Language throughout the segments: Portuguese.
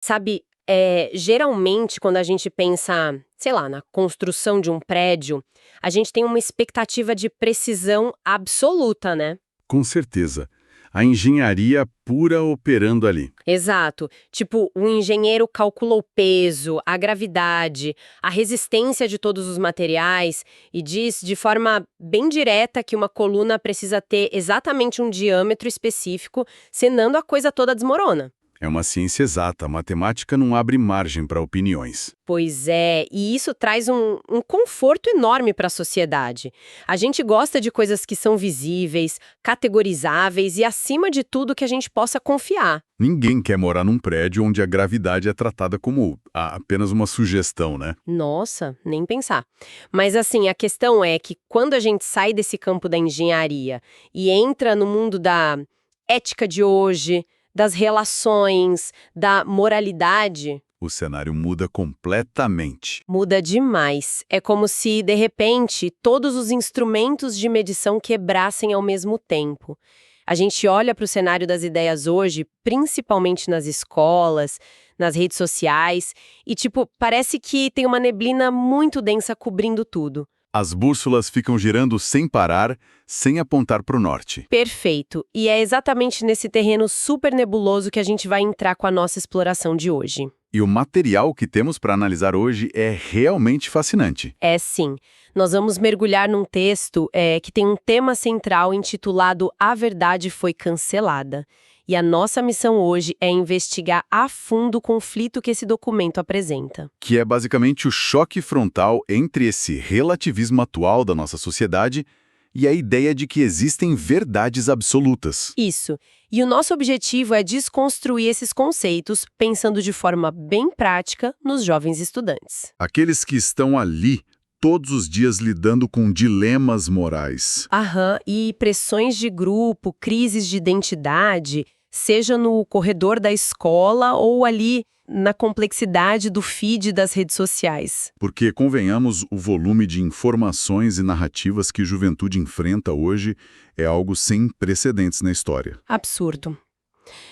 Sabe, geralmente quando a gente pensa, sei lá, na construção de um prédio, a gente tem uma expectativa de precisão absoluta, né? Com certeza. A engenharia pura operando ali. Exato. Tipo, o engenheiro calcula o peso, a gravidade, a resistência de todos os materiais e diz de forma bem direta que uma coluna precisa ter exatamente um diâmetro específico, senão a coisa toda desmorona. É uma ciência exata, a matemática não abre margem para opiniões. Pois é, e isso traz um conforto enorme para a sociedade. A gente gosta de coisas que são visíveis, categorizáveis e, acima de tudo, que a gente possa confiar. Ninguém quer morar num prédio onde a gravidade é tratada como apenas uma sugestão, né? Nossa, nem pensar. Mas assim, a questão é que quando a gente sai desse campo da engenharia e entra no mundo da ética de hoje, das relações, da moralidade, O cenário muda completamente. muda demais. É como se, de repente, todos os instrumentos de medição quebrassem ao mesmo tempo. A gente olha para o cenário das ideias hoje, principalmente nas escolas, nas redes sociais, e, tipo, parece que tem uma neblina muito densa cobrindo tudo. As bússolas ficam girando sem parar, sem apontar para o norte. Perfeito. E é exatamente nesse terreno super nebuloso que a gente vai entrar com a nossa exploração de hoje. E o material que temos para analisar hoje é realmente fascinante. É sim. Nós vamos mergulhar num texto que tem um tema central intitulado A Verdade Foi Cancelada. E a nossa missão hoje é investigar a fundo o conflito que esse documento apresenta. Que é basicamente o choque frontal entre esse relativismo atual da nossa sociedade e a ideia de que existem verdades absolutas. Isso. E o nosso objetivo é desconstruir esses conceitos, pensando de forma bem prática nos jovens estudantes. Aqueles que estão ali todos os dias lidando com dilemas morais. Aham, e pressões de grupo, crises de identidade, seja no corredor da escola ou ali na complexidade do feed das redes sociais. Porque, convenhamos, o volume de informações e narrativas que a juventude enfrenta hoje é algo sem precedentes na história. Absurdo.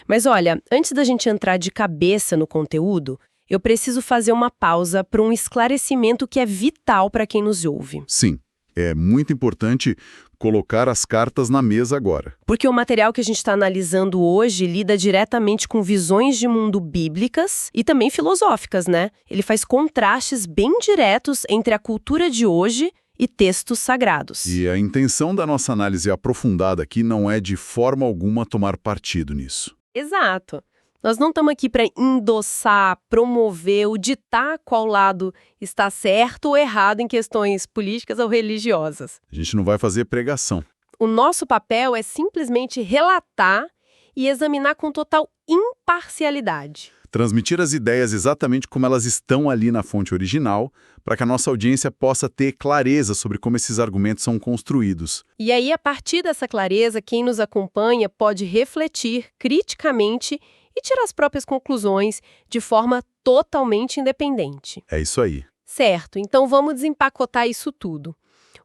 Mas olha, antes da gente entrar de cabeça no conteúdo, eu preciso fazer uma pausa para um esclarecimento que é vital para quem nos ouve. Sim, é muito importante colocar as cartas na mesa agora. Porque o material que a gente está analisando hoje lida diretamente com visões de mundo bíblicas e também filosóficas, né? Ele faz contrastes bem diretos entre a cultura de hoje e textos sagrados. E a intenção da nossa análise aprofundada aqui não é de forma alguma tomar partido nisso. Exato. Nós não estamos aqui para endossar, promover ou ditar qual lado está certo ou errado em questões políticas ou religiosas. A gente não vai fazer pregação. O nosso papel é simplesmente relatar e examinar com total imparcialidade. Transmitir as ideias exatamente como elas estão ali na fonte original, para que a nossa audiência possa ter clareza sobre como esses argumentos são construídos. E aí, a partir dessa clareza, quem nos acompanha pode refletir criticamente e tirar as próprias conclusões de forma totalmente independente. É isso aí. Certo, então vamos desempacotar isso tudo.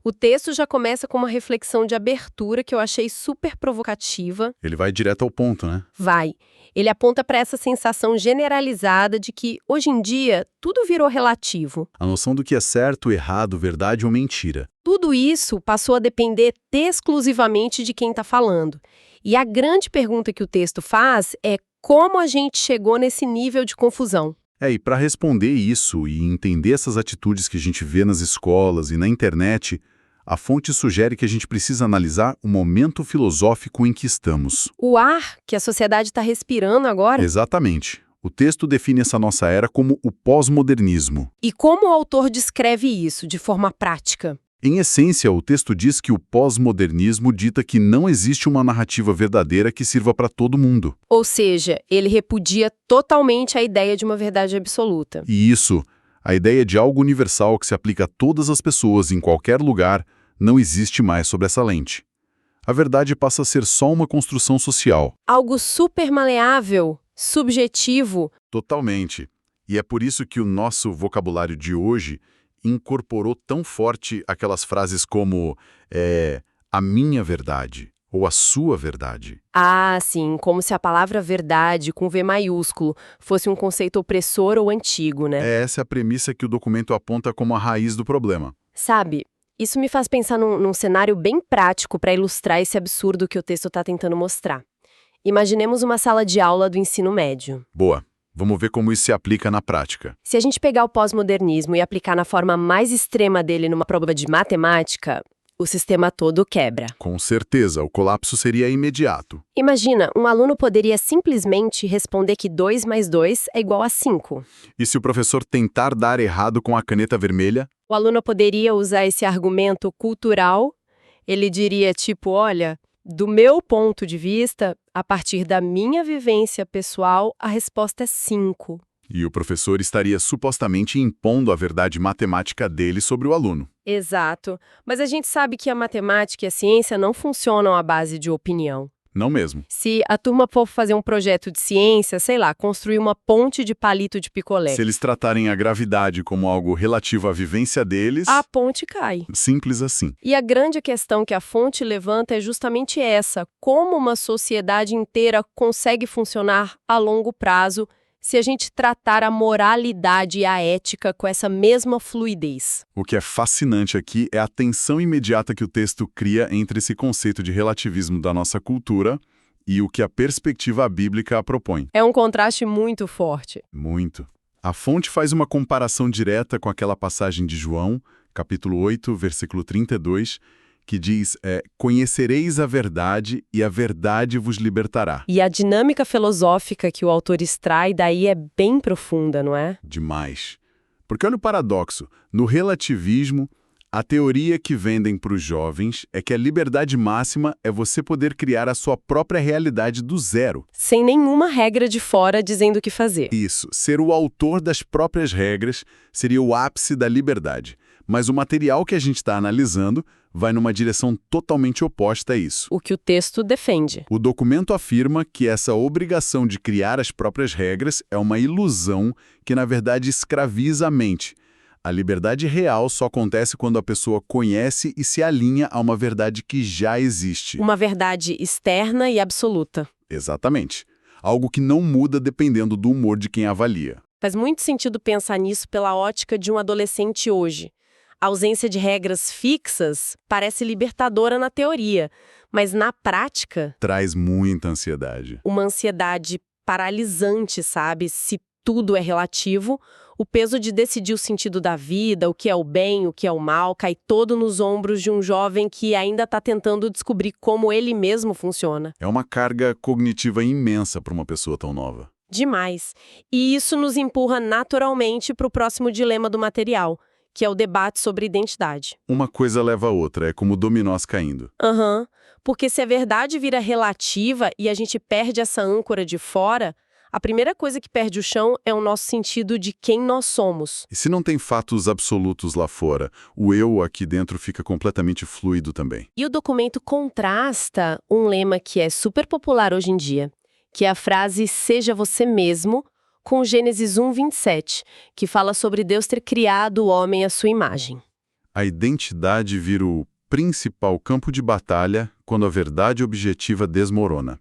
O texto já começa com uma reflexão de abertura que eu achei super provocativa. Ele vai direto ao ponto, né? Vai. Ele aponta para essa sensação generalizada de que, hoje em dia, tudo virou relativo. A noção do que é certo, errado, verdade ou mentira. Tudo isso passou a depender exclusivamente de quem está falando. E a grande pergunta que o texto faz é como a gente chegou nesse nível de confusão. E para responder isso e entender essas atitudes que a gente vê nas escolas e na internet, a fonte sugere que a gente precisa analisar o momento filosófico em que estamos. O ar que a sociedade está respirando agora. Exatamente. O texto define essa nossa era como o pós-modernismo. E como o autor descreve isso de forma prática? Em essência, o texto diz que o pós-modernismo dita que não existe uma narrativa verdadeira que sirva para todo mundo. Ou seja, ele repudia totalmente a ideia de uma verdade absoluta. E isso, a ideia de algo universal que se aplica a todas as pessoas em qualquer lugar, não existe mais sob essa lente. A verdade passa a ser só uma construção social. Algo super maleável, subjetivo. Totalmente. E é por isso que o nosso vocabulário de hoje incorporou tão forte aquelas frases como a minha verdade, ou a sua verdade. Ah, sim, como se a palavra verdade, com V maiúsculo, fosse um conceito opressor ou antigo, né? Essa é a premissa que o documento aponta como a raiz do problema. Sabe, isso me faz pensar num cenário bem prático para ilustrar esse absurdo que o texto está tentando mostrar. Imaginemos uma sala de aula do ensino médio. Boa, vamos ver como isso se aplica na prática. Se a gente pegar o pós-modernismo e aplicar na forma mais extrema dele numa prova de matemática, o sistema todo quebra. Com certeza, o colapso seria imediato. Imagina, um aluno poderia simplesmente responder que 2 mais 2 é igual a 5. E se o professor tentar dar errado com a caneta vermelha? O aluno poderia usar esse argumento cultural. Ele diria tipo, olha, do meu ponto de vista, a partir da minha vivência pessoal, a resposta é 5. E o professor estaria supostamente impondo a verdade matemática dele sobre o aluno. Exato. Mas a gente sabe que a matemática e a ciência não funcionam à base de opinião. Não mesmo. Se a turma for fazer um projeto de ciência, sei lá, construir uma ponte de palito de picolé, Se eles tratarem a gravidade como algo relativo à vivência deles, a ponte cai. simples assim. E a grande questão que a fonte levanta é justamente essa: como uma sociedade inteira consegue funcionar a longo prazo se a gente tratar a moralidade e a ética com essa mesma fluidez. O que é fascinante aqui é a tensão imediata que o texto cria entre esse conceito de relativismo da nossa cultura e o que a perspectiva bíblica propõe. É um contraste muito forte. Muito. A fonte faz uma comparação direta com aquela passagem de João, capítulo 8, versículo 32, que diz, conhecereis a verdade e a verdade vos libertará. E a dinâmica filosófica que o autor extrai daí é bem profunda, não é? Demais. Porque olha o paradoxo. No relativismo, a teoria que vendem para os jovens é que a liberdade máxima é você poder criar a sua própria realidade do zero. Sem nenhuma regra de fora dizendo o que fazer. Isso, ser o autor das próprias regras seria o ápice da liberdade. Mas o material que a gente está analisando vai numa direção totalmente oposta a isso. O que o texto defende. O documento afirma que essa obrigação de criar as próprias regras é uma ilusão que, na verdade, escraviza a mente. A liberdade real só acontece quando a pessoa conhece e se alinha a uma verdade que já existe. Uma verdade externa e absoluta. Exatamente. Algo que não muda dependendo do humor de quem avalia. Faz muito sentido pensar nisso pela ótica de um adolescente hoje. A ausência de regras fixas parece libertadora na teoria, mas na prática, Traz muita ansiedade. uma ansiedade paralisante, sabe? Se tudo é relativo, o peso de decidir o sentido da vida, o que é o bem, o que é o mal, cai todo nos ombros de um jovem que ainda está tentando descobrir como ele mesmo funciona. É uma carga cognitiva imensa para uma pessoa tão nova. Demais. E isso nos empurra naturalmente para o próximo dilema do material, que é o debate sobre identidade. Uma coisa leva a outra, é como dominós caindo. Porque se a verdade vira relativa e a gente perde essa âncora de fora, a primeira coisa que perde o chão é o nosso sentido de quem nós somos. E se não tem fatos absolutos lá fora, o eu aqui dentro fica completamente fluido também. E o documento contrasta um lema que é super popular hoje em dia, que é a frase "seja você mesmo", com Gênesis 1:27, que fala sobre Deus ter criado o homem à sua imagem. A identidade vira o principal campo de batalha quando a verdade objetiva desmorona.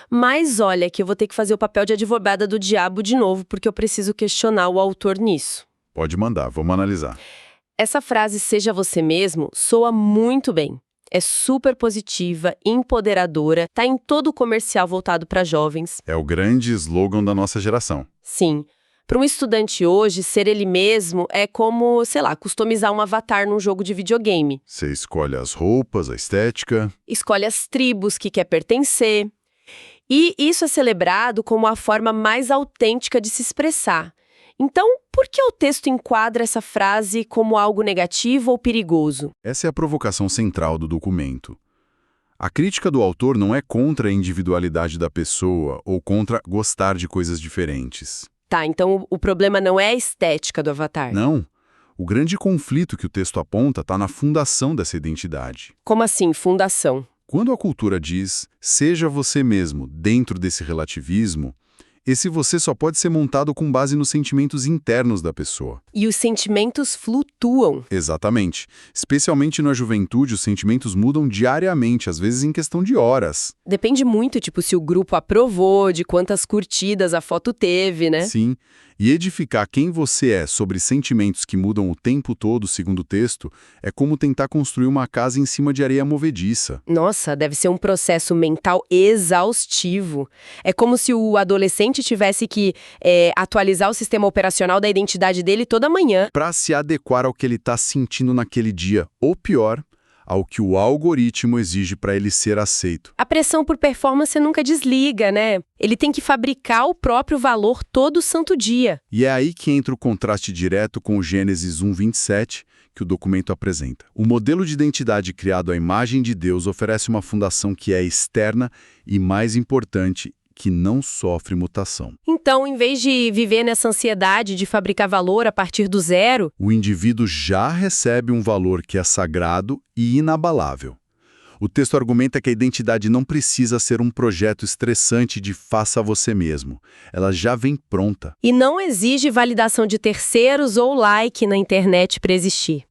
Mas olha que eu vou ter que fazer o papel de advogada do diabo de novo, porque eu preciso questionar o autor nisso. Pode mandar, vamos analisar. Essa frase "seja você mesmo" soa muito bem. É super positiva, empoderadora, tá em todo o comercial voltado para jovens. É o grande slogan da nossa geração. Sim. Para um estudante hoje, ser ele mesmo é como, sei lá, customizar um avatar num jogo de videogame. Você escolhe as roupas, a estética. Escolhe as tribos que quer pertencer. E isso é celebrado como a forma mais autêntica de se expressar. Então, por que o texto enquadra essa frase como algo negativo ou perigoso? Essa é a provocação central do documento. A crítica do autor não é contra a individualidade da pessoa ou contra gostar de coisas diferentes. Tá, então o problema não é a estética do avatar. Não. O grande conflito que o texto aponta está na fundação dessa identidade. Como assim, fundação? Quando a cultura diz, seja você mesmo dentro desse relativismo, Esse você só pode ser montado com base nos sentimentos internos da pessoa. E os sentimentos flutuam. Exatamente. Especialmente na juventude, os sentimentos mudam diariamente, às vezes em questão de horas. Depende muito, tipo, se o grupo aprovou, de quantas curtidas a foto teve, né? Sim. E edificar quem você é sobre sentimentos que mudam o tempo todo, segundo o texto, é como tentar construir uma casa em cima de areia movediça. Nossa, deve ser um processo mental exaustivo. É como se o adolescente tivesse que atualizar o sistema operacional da identidade dele toda manhã. Para se adequar ao que ele está sentindo naquele dia, ou pior, ao que o algoritmo exige para ele ser aceito. A pressão por performance nunca desliga, né? Ele tem que fabricar o próprio valor todo santo dia. E é aí que entra o contraste direto com o Gênesis 1:27, que o documento apresenta. O modelo de identidade criado à imagem de Deus oferece uma fundação que é externa e, mais importante, que não sofre mutação. Então, em vez de viver nessa ansiedade de fabricar valor a partir do zero, O indivíduo já recebe um valor que é sagrado e inabalável. O texto argumenta que a identidade não precisa ser um projeto estressante de faça você mesmo. Ela já vem pronta. e não exige validação de terceiros ou like na internet para existir.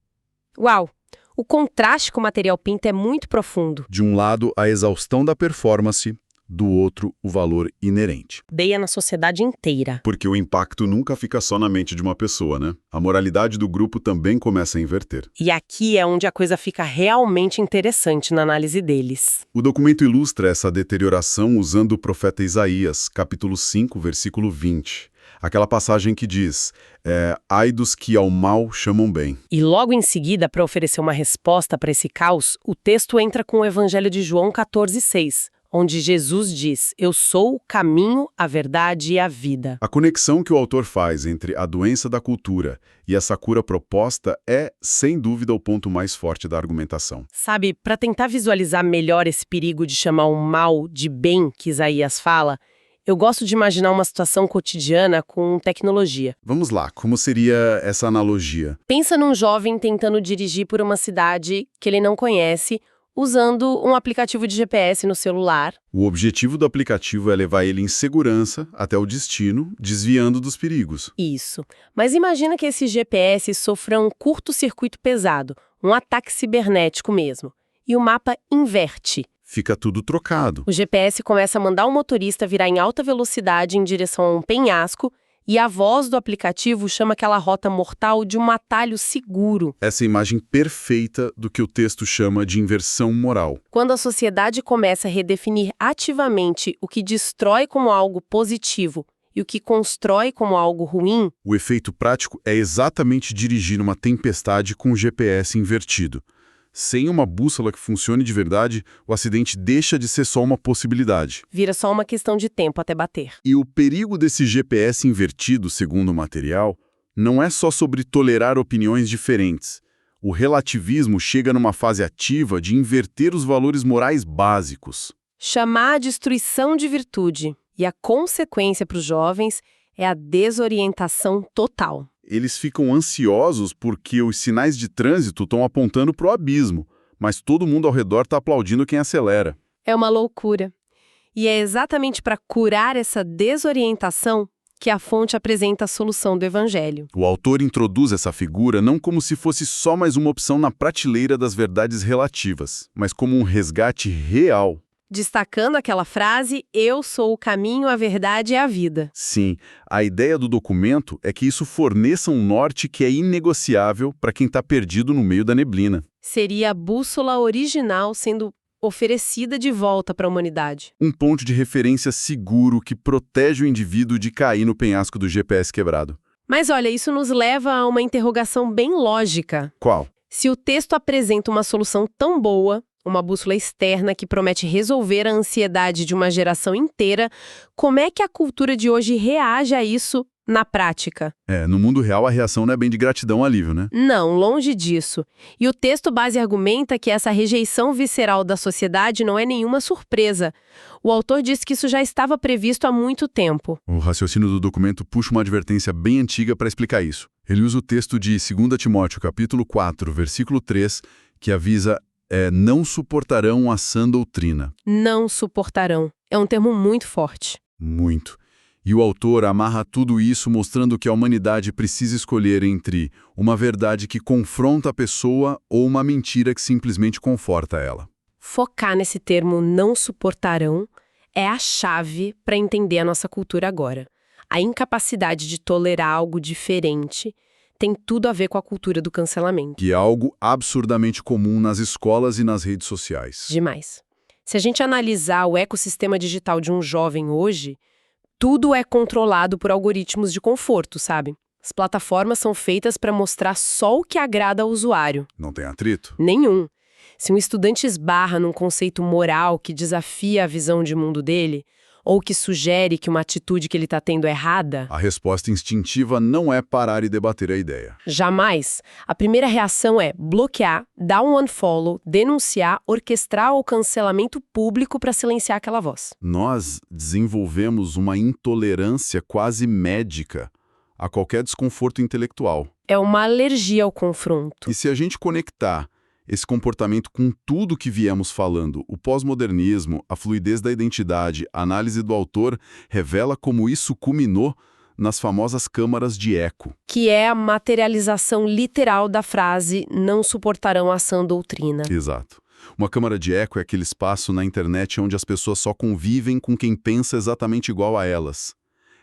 Uau! O contraste com o material pinta é muito profundo. De um lado, a exaustão da performance, do outro, o valor inerente. Odeia na sociedade inteira. Porque o impacto nunca fica só na mente de uma pessoa, né? A moralidade do grupo também começa a inverter. E aqui é onde a coisa fica realmente interessante na análise deles. O documento ilustra essa deterioração usando o profeta Isaías, capítulo 5, versículo 20. Aquela passagem que diz, ai dos que ao mal chamam bem. E logo em seguida, para oferecer uma resposta para esse caos, o texto entra com o Evangelho de João 14,6. Onde Jesus diz, eu sou o caminho, a verdade e a vida. A conexão que o autor faz entre a doença da cultura e essa cura proposta é, sem dúvida, o ponto mais forte da argumentação. Sabe, para tentar visualizar melhor esse perigo de chamar o mal de bem que Isaías fala, eu gosto de imaginar uma situação cotidiana com tecnologia. Vamos lá, como seria essa analogia? Pensa num jovem tentando dirigir por uma cidade que ele não conhece, usando um aplicativo de GPS no celular. O objetivo do aplicativo é levar ele em segurança até o destino, desviando dos perigos. Isso. Mas imagina que esse GPS sofra um curto-circuito pesado, um ataque cibernético mesmo. E o mapa inverte. Fica tudo trocado. O GPS começa a mandar o motorista virar em alta velocidade em direção a um penhasco e a voz do aplicativo chama aquela rota mortal de um atalho seguro. Essa imagem perfeita do que o texto chama de inversão moral. Quando a sociedade começa a redefinir ativamente o que destrói como algo positivo e o que constrói como algo ruim, O efeito prático é exatamente dirigir uma tempestade com o GPS invertido. Sem uma bússola que funcione de verdade, o acidente deixa de ser só uma possibilidade. vira só uma questão de tempo até bater. E o perigo desse GPS invertido, segundo o material, não é só sobre tolerar opiniões diferentes. O relativismo chega numa fase ativa de inverter os valores morais básicos. Chamar a destruição de virtude e a consequência para os jovens é a desorientação total. Eles ficam ansiosos porque os sinais de trânsito estão apontando para o abismo, mas todo mundo ao redor está aplaudindo quem acelera. É uma loucura. E é exatamente para curar essa desorientação que a fonte apresenta a solução do Evangelho. O autor introduz essa figura não como se fosse só mais uma opção na prateleira das verdades relativas, mas como um resgate real. Destacando aquela frase, eu sou o caminho, a verdade e a vida. Sim, a ideia do documento é que isso forneça um norte que é inegociável para quem está perdido no meio da neblina. Seria a bússola original sendo oferecida de volta para a humanidade. Um ponto de referência seguro que protege o indivíduo de cair no penhasco do GPS quebrado. Mas olha, isso nos leva a uma interrogação bem lógica. Qual? Se o texto apresenta uma solução tão boa, uma bússola externa que promete resolver a ansiedade de uma geração inteira, como é que a cultura de hoje reage a isso na prática? No mundo real a reação não é bem de gratidão alívio, né? Não, longe disso. E o texto base argumenta que essa rejeição visceral da sociedade não é nenhuma surpresa. O autor diz que isso já estava previsto há muito tempo. O raciocínio do documento puxa uma advertência bem antiga para explicar isso. Ele usa o texto de 2 Timóteo, capítulo 4, versículo 3, que avisa não suportarão a sã doutrina. Não suportarão. É um termo muito forte. Muito. E o autor amarra tudo isso mostrando que a humanidade precisa escolher entre uma verdade que confronta a pessoa ou uma mentira que simplesmente conforta ela. Focar nesse termo não suportarão é a chave para entender a nossa cultura agora. A incapacidade de tolerar algo diferente tem tudo a ver com a cultura do cancelamento. Que é algo absurdamente comum nas escolas e nas redes sociais. Demais. Se a gente analisar o ecossistema digital de um jovem hoje, tudo é controlado por algoritmos de conforto, sabe? As plataformas são feitas para mostrar só o que agrada ao usuário. Não tem atrito? Nenhum. Se um estudante esbarra num conceito moral que desafia a visão de mundo dele, ou que sugere que uma atitude que ele está tendo é errada, A resposta instintiva não é parar e debater a ideia. jamais. A primeira reação é bloquear, dar um unfollow, denunciar, orquestrar o cancelamento público para silenciar aquela voz. Nós desenvolvemos uma intolerância quase médica a qualquer desconforto intelectual. É uma alergia ao confronto. E se a gente conectar esse comportamento com tudo que viemos falando, o pós-modernismo, a fluidez da identidade, a análise do autor revela como isso culminou nas famosas câmaras de eco. Que é a materialização literal da frase "não suportarão a sã doutrina". Exato. Uma câmara de eco é aquele espaço na internet onde as pessoas só convivem com quem pensa exatamente igual a elas.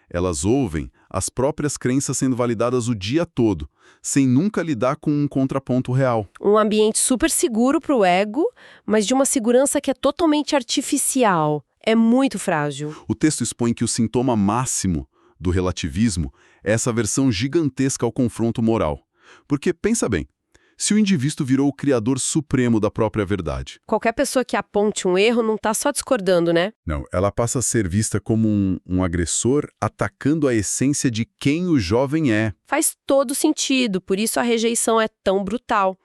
Elas ouvem as próprias crenças sendo validadas o dia todo, sem nunca lidar com um contraponto real. Um ambiente super seguro para o ego, mas de uma segurança que é totalmente artificial. É muito frágil. O texto expõe que o sintoma máximo do relativismo é essa aversão gigantesca ao confronto moral. Porque, pensa bem, se o indivíduo virou o criador supremo da própria verdade. Qualquer pessoa que aponte um erro não está só discordando, né? Não, ela passa a ser vista como um agressor atacando a essência de quem o jovem é. Faz todo sentido, por isso a rejeição é tão brutal.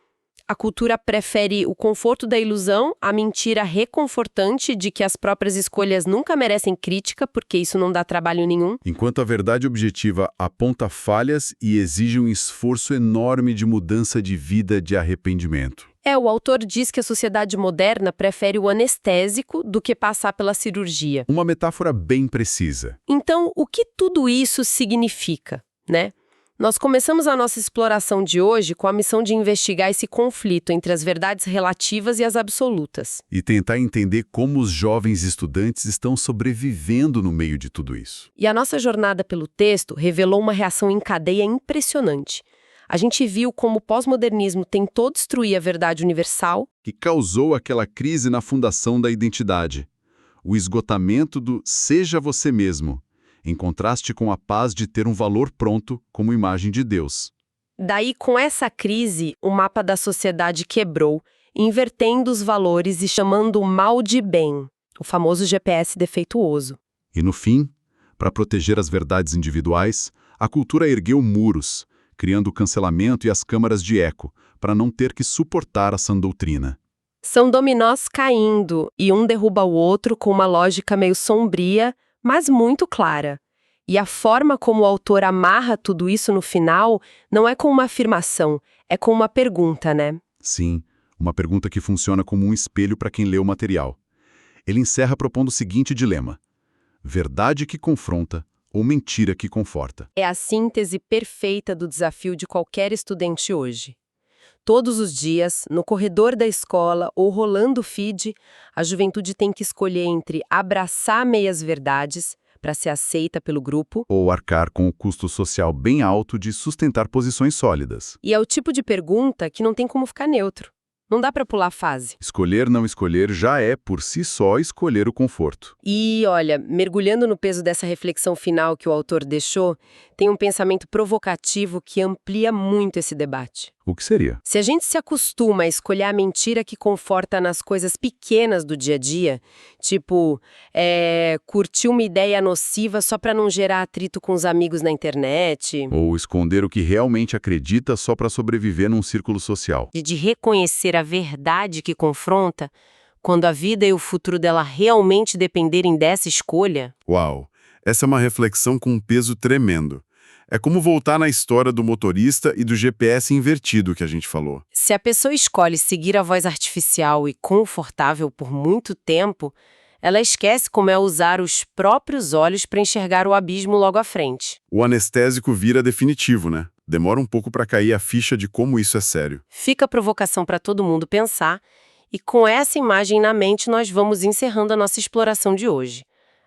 A cultura prefere o conforto da ilusão, a mentira reconfortante de que as próprias escolhas nunca merecem crítica, porque isso não dá trabalho nenhum. Enquanto a verdade objetiva aponta falhas e exige um esforço enorme de mudança de vida, de arrependimento. O autor diz que a sociedade moderna prefere o anestésico do que passar pela cirurgia. Uma metáfora bem precisa. Então, o que tudo isso significa, né? Nós começamos a nossa exploração de hoje com a missão de investigar esse conflito entre as verdades relativas e as absolutas. E tentar entender como os jovens estudantes estão sobrevivendo no meio de tudo isso. E a nossa jornada pelo texto revelou uma reação em cadeia impressionante. A gente viu como o pós-modernismo tentou destruir a verdade universal, Que causou aquela crise na fundação da identidade. O esgotamento do seja você mesmo, em contraste com a paz de ter um valor pronto como imagem de Deus. Daí, com essa crise, o mapa da sociedade quebrou, invertendo os valores e chamando o mal de bem, o famoso GPS defeituoso. E no fim, para proteger as verdades individuais, a cultura ergueu muros, criando o cancelamento e as câmaras de eco, para não ter que suportar a sã doutrina. São dominós caindo, e um derruba o outro com uma lógica meio sombria, mas muito clara. E a forma como o autor amarra tudo isso no final não é com uma afirmação, é com uma pergunta, né? Sim, uma pergunta que funciona como um espelho para quem lê o material. Ele encerra propondo o seguinte dilema: verdade que confronta ou mentira que conforta? É a síntese perfeita do desafio de qualquer estudante hoje. Todos os dias, no corredor da escola ou rolando o feed, a juventude tem que escolher entre abraçar meias-verdades para ser aceita pelo grupo, Ou arcar com o custo social bem alto de sustentar posições sólidas. e é o tipo de pergunta que não tem como ficar neutro. Não dá para pular fase. Escolher não escolher já é, por si só, escolher o conforto. E, olha, mergulhando no peso dessa reflexão final que o autor deixou, tem um pensamento provocativo que amplia muito esse debate. O que seria? Se a gente se acostuma a escolher a mentira que conforta nas coisas pequenas do dia a dia, tipo, curtir uma ideia nociva só para não gerar atrito com os amigos na internet, Ou esconder o que realmente acredita só para sobreviver num círculo social. de reconhecer a verdade que confronta, quando a vida e o futuro dela realmente dependerem dessa escolha. Uau! Essa é uma reflexão com um peso tremendo. É como voltar na história do motorista e do GPS invertido que a gente falou. Se a pessoa escolhe seguir a voz artificial e confortável por muito tempo, Ela esquece como é usar os próprios olhos para enxergar o abismo logo à frente. O anestésico vira definitivo, né? Demora um pouco para cair a ficha de como isso é sério. Fica a provocação para todo mundo pensar, e com essa imagem na mente nós vamos encerrando a nossa exploração de hoje.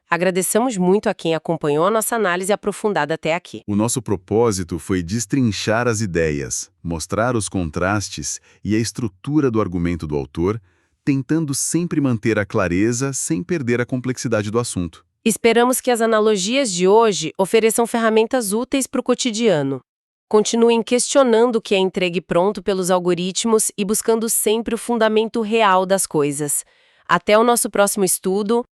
Agradecemos muito a quem acompanhou a nossa análise aprofundada até aqui. O nosso propósito foi destrinchar as ideias, mostrar os contrastes e a estrutura do argumento do autor, tentando sempre manter a clareza sem perder a complexidade do assunto. Esperamos que as analogias de hoje ofereçam ferramentas úteis para o cotidiano. Continuem questionando o que é entregue pronto pelos algoritmos e buscando sempre o fundamento real das coisas. Até o nosso próximo estudo.